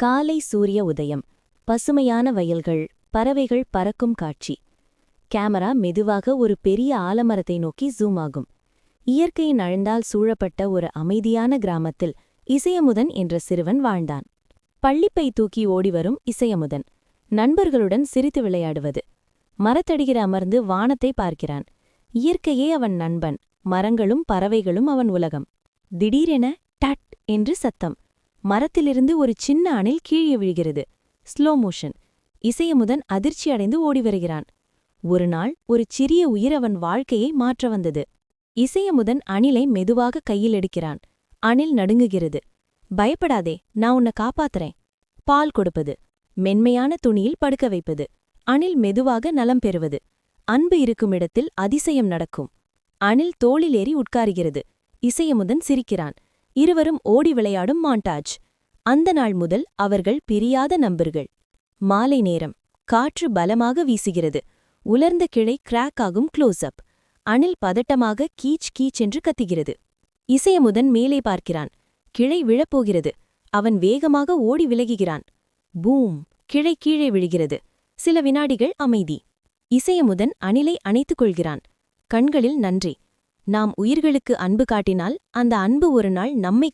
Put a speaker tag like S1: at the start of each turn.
S1: காலை சூரிய உதயம், பசுமையான வயல்கள், பறவைகள் பறக்கும் காட்சி. கேமரா மெதுவாக ஒரு பெரிய ஆலமரத்தை நோக்கி ஜூம் ஆகும். இயற்கையின் அழுந்தால் சூழப்பட்ட ஒரு அமைதியான கிராமத்தில் இசையமுதன் என்ற சிறுவன் வாழ்ந்தான். பள்ளிப்பை தூக்கி ஓடிவரும் இசையமுதன் நண்பர்களுடன் சிரித்து விளையாடுவது. மரத்தடியில் அமர்ந்து வானத்தை பார்க்கிறான். இயற்கையே அவன் நண்பன், மரங்களும் பறவைகளும் அவன் உலகம். திடீரென டட் என்று சத்தம். மரத்திலிருந்து ஒரு சின்ன அணில் கீழே விழுகிறது. Slow motion. இசையமுதன் அதிர்ச்சியடைந்து ஓடி வருகிறான். ஒரு நாள் ஒரு சிறிய உயிர் அவன் வாழ்க்கையை மாற்ற வந்தது. இசையமுதன் அணிலை மெதுவாக கையில் எடுக்கிறான். அணில் நடுங்குகிறது. பயப்படாதே, நான் உன்னை காப்பாத்துறேன். பால் கொடுப்பது, மென்மையான துணியில் படுக்க வைப்பது, அணில் மெதுவாக நலம் பெறுவது. அன்பு இருக்குமிடத்தில் அதிசயம் நடக்கும். அணில் தோளில் ஏறி உட்காருகிறது. இசையமுதன் சிரிக்கிறான். இருவரும் ஓடி விளையாடும் மாண்டாஜ். அந்த நாள் முதல் அவர்கள் பிரியாத நண்பர்கள். மாலை நேரம். காற்று பலமாக வீசுகிறது. உலர்ந்த கிளை கிராக் ஆகும் க்ளோஸ் அப். அணில் பதட்டமாக கீச் கீச் என்று கத்துகிறது. இசையமுதன் மேலே பார்க்கிறான். கிளை விழப்போகிறது. அவன் வேகமாக ஓடி விலகுகிறான். பூம்! கிளை கீழே விழுகிறது. சில வினாடிகள் அமைதி. இசையமுதன் அணிலை அணைத்துக் கொள்கிறான். கண்களில் நன்றி. நாம் உயிர்களுக்கு அன்பு காட்டினால் அந்த அன்பு ஒரு நாள் நம்மை